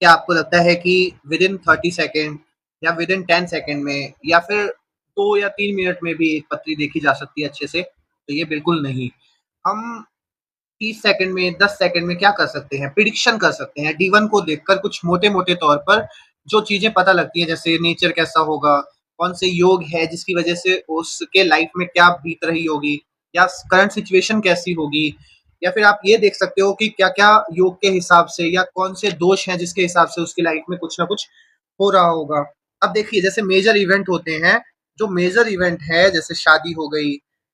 क्या आपको लगता है कि विद इन 30 सेकंड या विद इन 10 सेकंड में या फिर 2 या 3 मिनट में भी एक पत्री देखी जा सकती है अच्छे से? तो ये बिल्कुल नहीं। हम 30 सेकंड में, 10 सेकंड में क्या कर सकते हैं? प्रिडिक्शन कर सकते हैं। D1 को देखकर कुछ मोटे-मोटे तौर पर जो चीज़ें पता लगती हैं, जैसे नेचर कैसा होगा, कौन से योग है जिसकी वजह से उसके लाइफ में क्या बीत रही होगी, या करंट सिचुएशन कैसी होगी, या फिर आप ये देख सकते हो कि क्या-क्या योग के हिसाब से या कौन से दोष हैं जिसके हिसाब से उसकी लाइफ में कुछ ना कुछ हो रहा होगा। अब देखिए, जैसे मेजर इवेंट होते हैं, जो मेजर इवेंट है जैसे शादी हो गई,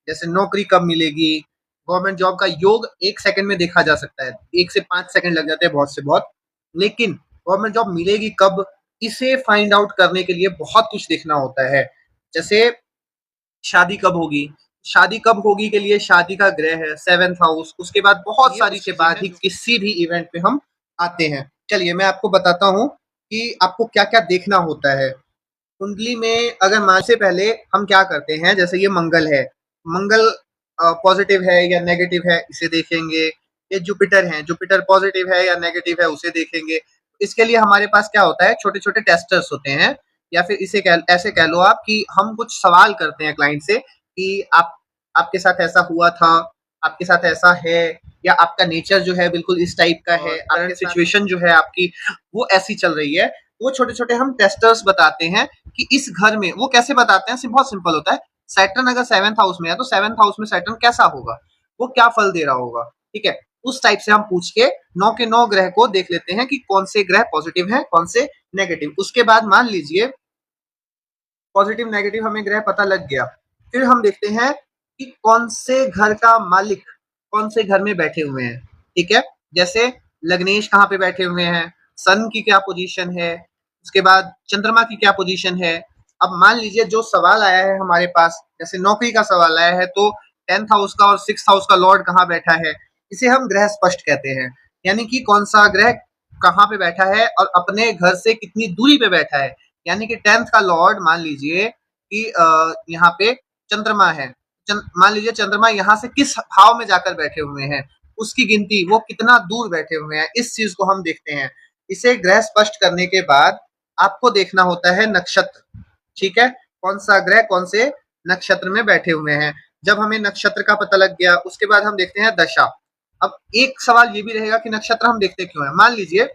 जैसे नौकरी कब मिलेगी, गवर्नमेंट जॉब का योग 1 सेकंड में देखा जा सकता है। 1 से 5 सेकंड लग जाते हैं बहुत से बहुत। लेकिन गवर्नमेंट जॉब मिलेगी कब, इसे फाइंड आउट करने के लिए बहुत कुछ देखना होता है। जैसे शादी कब होगी, शादी कब होगी के लिए शादी का ग्रह है, 7th हाउस, उसके बाद बहुत सारी के बाद ही किसी भी इवेंट पे हम आते हैं। चलिए मैं आपको बताता हूँ कि आपको क्या-क्या देखना होता है। कुंडली में अगर मान से पहले हम क्या करते हैं, जैसे ये मंगल है, मंगल पॉजिटिव है या नेगेटिव है इसे देखेंगे। ये जुपिटर है, जुपिटर पॉजिटिव है या नेगेटिव है उसे देखेंगे। इसके लिए हमारे पास क्या होता है, छोटे छोटे टेस्टर्स होते हैं, या फिर इसे ऐसे कह लो आप कि हम कुछ सवाल करते हैं क्लाइंट से कि आप आपके साथ ऐसा हुआ था, आपके साथ ऐसा है, या आपका नेचर जो है बिल्कुल इस टाइप का है, आपकी सिचुएशन जो है आपकी वो ऐसी चल रही है। वो छोटे छोटे हम टेस्टर्स बताते हैं कि इस घर में, वो कैसे बताते हैं, बहुत सिंपल होता है। सैटर्न अगर 7th हाउस में है तो 7th हाउस में सैटर्न कैसा होगा, वो क्या फल दे रहा होगा, ठीक है। उस टाइप से हम पूछ के 9 के 9 ग्रह को देख लेते हैं कि कौन से ग्रह पॉजिटिव हैं, कौन से नेगेटिव। उसके बाद मान लीजिए पॉजिटिव नेगेटिव हमें ग्रह पता लग गया, फिर हम देखते हैं कि कौन से घर का मालिक कौन से घर में बैठे हुए हैं, ठीक है। जैसे लग्नेश कहाँ पे बैठे हुए हैं, सन की क्या पोजीशन है, उसके बाद चंद्रमा की क्या पोजीशन है। अब मान लीजिए जो सवाल आया है हमारे पास, जैसे नौकरी का सवाल आया है, तो 10th हाउस का और 6th हाउस का लॉर्ड कहाँ बैठा है, इसे हम ग्रह स्पष्ट कहते हैं। यानी कि कौन सा ग्रह कहाँ पे बैठा है और अपने घर से कितनी दूरी पे बैठा है। यानी कि 10th का लॉर्ड मान लीजिए कि यहाँ पे चंद्रमा है, मान लीजिए चंद्रमा यहाँ से किस भाव में जाकर बैठे हुए हैं, उसकी गिनती, वो कितना दूर बैठे हुए हैं, इस चीज को हम देखते हैं। इसे ग्रह स्पष्ट करने के बाद आपको देखना होता है नक्षत्र, ठीक है, कौन सा ग्रह कौन से नक्षत्र में बैठे हुए हैं। जब हमें नक्षत्र का पता लग गया, उसके बाद हम देखते हैं दशा। अब एक सवाल ये भी रहेगा कि नक्षत्र हम देखते क्यों है। मान लीजिए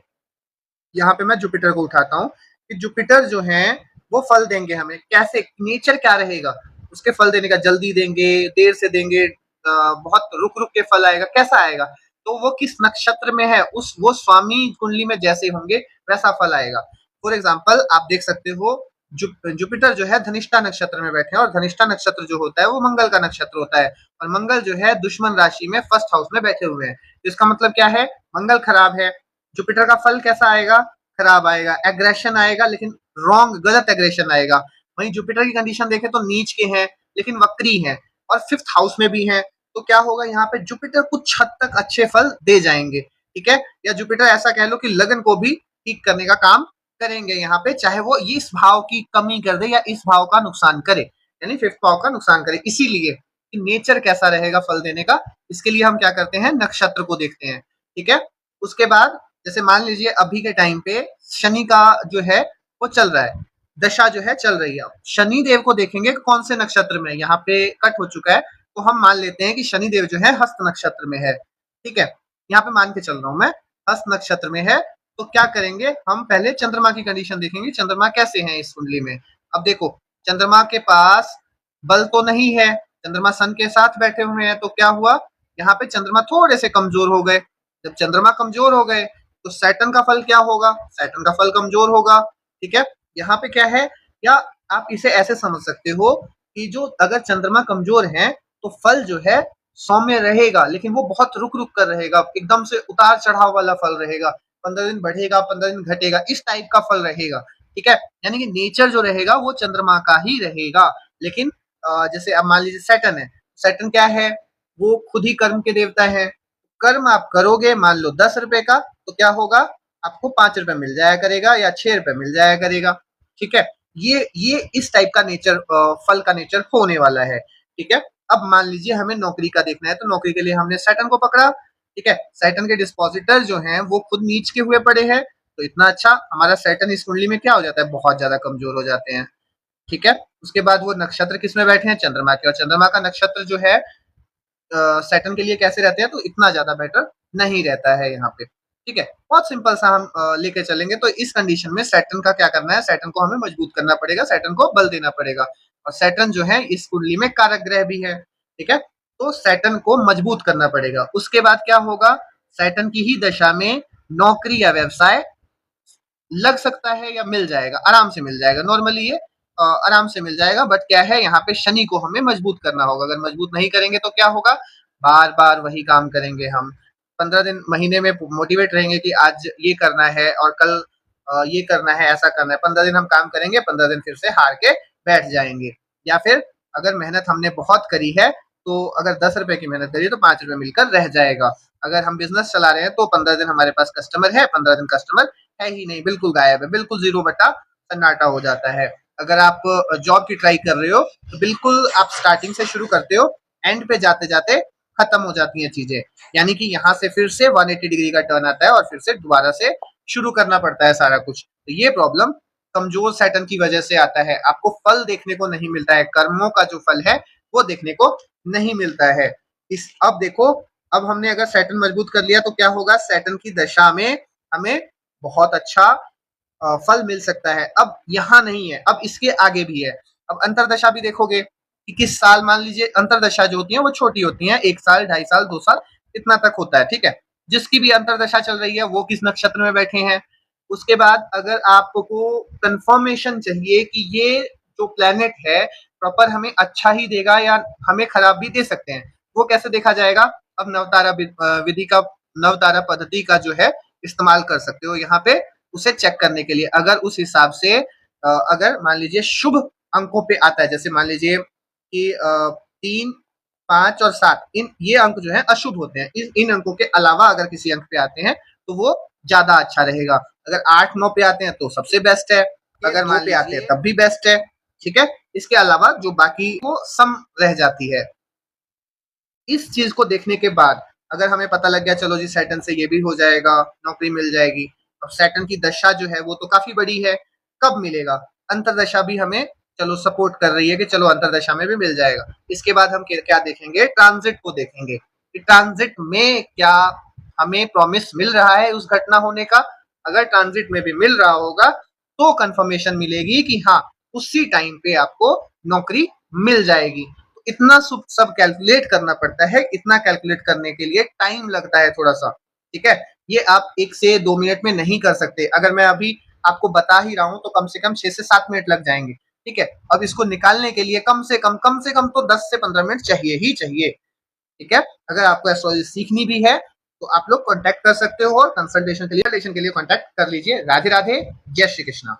यहाँ पे मैं जुपिटर को उठाता हूँ कि जुपिटर जो है वो फल देंगे हमें, कैसे, नेचर क्या रहेगा उसके फल देने का, जल्दी देंगे, देर से देंगे, बहुत रुक रुक के फल आएगा, कैसा आएगा, तो वो किस नक्षत्र में है, उस वो स्वामी कुंडली में जैसे होंगे वैसा फल आएगा। फॉर एग्जाम्पल आप देख सकते हो जुपिटर जो है धनिष्ठा नक्षत्र में बैठे हैं, और धनिष्ठा नक्षत्र जो होता है वो मंगल का नक्षत्र होता है, और मंगल जो है दुश्मन राशि में फर्स्ट हाउस में बैठे हुए हैं। तो इसका मतलब क्या है, मंगल खराब है, जुपिटर का फल कैसा आएगा, खराब आएगा, एग्रेशन आएगा, लेकिन रॉन्ग, गलत एग्रेशन आएगा। वहीं जुपिटर की कंडीशन देखें तो नीच के हैं लेकिन वक्री हैं, और 5th हाउस में भी हैं, तो क्या होगा, यहाँ पे जुपिटर कुछ हद तक अच्छे फल दे जाएंगे, ठीक है। या जुपिटर ऐसा कह लो कि लगन को भी ठीक करने का काम करेंगे यहाँ पे, चाहे वो इस भाव की कमी कर दे या इस भाव का नुकसान करे, यानी 5th भाव का नुकसान करे। इसीलिए कि नेचर कैसा रहेगा फल देने का, इसके लिए हम क्या करते हैं, नक्षत्र को देखते हैं, ठीक है। उसके बाद जैसे मान लीजिए अभी के टाइम पे शनि का जो है वो चल रहा है, दशा जो है चल रही है, शनि देव को देखेंगे कौन से नक्षत्र में, यहाँ पे कट हो चुका है, तो हम मान लेते हैं कि शनि देव जो है हस्त नक्षत्र में है, ठीक है। यहाँ पे मान के चल रहा हूं मैं, हस्त नक्षत्र में है। तो क्या करेंगे, हम पहले चंद्रमा की कंडीशन देखेंगे, चंद्रमा कैसे हैं इस कुंडली में। अब देखो, चंद्रमा के पास बल तो नहीं है, चंद्रमा सन के साथ बैठे हुए हैं, तो क्या हुआ, यहाँ पे चंद्रमा थोड़े से कमजोर हो गए। जब चंद्रमा कमजोर हो गए तो सैटर्न का फल क्या होगा, सैटर्न का फल कमजोर होगा, ठीक है। यहाँ पे क्या है, या आप इसे ऐसे समझ सकते हो कि जो अगर चंद्रमा कमजोर है तो फल जो है सौम्य रहेगा, लेकिन वो बहुत रुक रुक कर रहेगा, एकदम से उतार चढ़ाव वाला फल रहेगा, 15 दिन बढ़ेगा 15 दिन घटेगा, इस टाइप का फल रहेगा, ठीक है। यानी कि नेचर जो रहेगा वो चंद्रमा का ही रहेगा। लेकिन जैसे अब मान लीजिए सैटर्न है, सैटर्न क्या है, वो खुद ही कर्म के देवता है। कर्म आप करोगे मान लो 10 रुपए का, तो क्या होगा, आपको 5 रुपए मिल जाया करेगा या 6 रुपए मिल जाया करेगा, ठीक है। ये इस टाइप का नेचर, फल का नेचर होने वाला है, ठीक है। अब मान लीजिए हमें नौकरी का देखना है, तो नौकरी के लिए हमने सैटर्न को पकड़ा, ठीक है। सैटर्न के डिस्पोजिटर जो हैं वो खुद नीच के हुए पड़े हैं, तो इतना अच्छा हमारा सैटर्न इस कुंडली में क्या हो जाता है, बहुत ज़्यादा कमज़ोर हो जाते हैं, ठीक है? उसके बाद वो नक्षत्र किसमें बैठे हैं, चंद्रमा के, और चंद्रमा का नक्षत्र जो है सैटर्न के लिए कैसे रहते हैं, तो इतना ज़्यादा बेटर नहीं रहता है यहाँ पे, ठीक है? बहुत सिंपल सा हम लेके चलेंगे, तो इस कंडीशन में सैटर्न का क्या करना है, सैटर्न को हमें मजबूत करना पड़ेगा, सैटर्न को बल देना पड़ेगा, और सैटर्न जो है इस कुंडली में कारक ग्रह भी है, ठीक है? तो सैटर्न को मजबूत करना पड़ेगा। उसके बाद क्या होगा, सैटर्न की ही दशा में नौकरी या व्यवसाय लग सकता है या मिल जाएगा, आराम से मिल जाएगा। नॉर्मली ये आराम से मिल जाएगा, बट क्या है, यहाँ पे शनि को हमें मजबूत करना होगा। अगर मजबूत नहीं करेंगे तो क्या होगा, बार बार वही काम करेंगे हम। 15 दिन महीने में मोटिवेट रहेंगे कि आज ये करना है और कल ये करना है, ऐसा करना है। 15 दिन हम काम करेंगे, 15 दिन फिर से हार के बैठ जाएंगे। या फिर अगर मेहनत हमने बहुत करी है, तो अगर 10 रुपए की मेहनत करी तो 5 रुपए मिलकर रह जाएगा। अगर हम बिजनेस चला रहे हैं तो 15 दिन हमारे पास कस्टमर है, 15 दिन कस्टमर है ही नहीं, बिल्कुल गायब है, बिल्कुल जीरो बटा सन्नाटा हो जाता है। अगर आप जॉब की ट्राई कर रहे हो तो बिल्कुल आप स्टार्टिंग से शुरू करते हो, एंड पे जाते जाते खत्म हो जाती हैं चीजें, यानी कि यहाँ से फिर से 180 डिग्री का टर्न आता है और फिर से दोबारा से शुरू करना पड़ता है सारा कुछ। तो ये प्रॉब्लम कमजोर सैटर्न की वजह से आता है। आपको फल देखने को नहीं मिलता है, कर्मों का जो फल है वो देखने को नहीं मिलता है। इस अब देखो, अब हमने अगर सैटर्न मजबूत कर लिया तो क्या होगा, सैटर्न की दशा में हमें बहुत अच्छा फल मिल सकता है। अब यहाँ नहीं है, अब इसके आगे भी है। अब अंतरदशा भी देखोगे कि किस साल, मान लीजिए अंतरदशा जो होती है वो छोटी होती है, 1 साल, 2.5 साल, 2 साल, इतना तक होता है, ठीक है? जिसकी भी अंतरदशा चल रही है वो किस नक्षत्र में बैठे हैं। उसके बाद अगर आपको कंफर्मेशन चाहिए कि ये जो प्लेनेट है प्रॉपर हमें अच्छा ही देगा या हमें खराब भी दे सकते हैं, वो कैसे देखा जाएगा? अब नवतारा विधि का, नवतारा पद्धति का जो है इस्तेमाल कर सकते हो यहाँ पे उसे चेक करने के लिए। अगर उस हिसाब से अगर मान लीजिए शुभ अंकों पे आता है, जैसे मान लीजिए कि 3, 5 और 7, इन ये अंक जो है अशुभ होते हैं। इन अंकों के अलावा अगर किसी अंक पे आते हैं तो वो ज्यादा अच्छा रहेगा। अगर 8, 9 पे आते हैं तो सबसे बेस्ट है, अगर मान पे आते हैं तब भी बेस्ट है, ठीक है? इसके अलावा जो बाकी वो सम रह जाती है। इस चीज को देखने के बाद अगर हमें पता लग गया चलो जी सैटर्न से ये भी हो जाएगा, नौकरी मिल जाएगी। अब सैटर्न की दशा जो है वो तो काफी बड़ी है, कब मिलेगा? अंतरदशा भी हमें चलो सपोर्ट कर रही है कि चलो अंतरदशा में भी मिल जाएगा। इसके बाद हम क्या देखेंगे, ट्रांजिट को देखेंगे कि ट्रांजिट में क्या हमें प्रॉमिस मिल रहा है उस घटना होने का। अगर ट्रांजिट में भी मिल रहा होगा तो कंफर्मेशन मिलेगी कि हाँ उसी टाइम पे आपको नौकरी मिल जाएगी। इतना सब कैलकुलेट करना पड़ता है, इतना कैलकुलेट करने के लिए टाइम लगता है थोड़ा सा, ठीक है? ये आप 1 से 2 मिनट में नहीं कर सकते। अगर मैं अभी आपको बता ही रहा हूँ तो कम से कम 6 से 7 मिनट लग जाएंगे, ठीक है? अब इसको निकालने के लिए कम से कम तो 10 से 15 मिनट चाहिए ही चाहिए, ठीक है? अगर आपको एस्ट्रोलॉजी सीखनी भी है तो आप लोग कॉन्टैक्ट कर सकते हो और कंसल्टेशन के लिए कॉन्टैक्ट कर लीजिए। राधे राधे, जय श्री कृष्णा।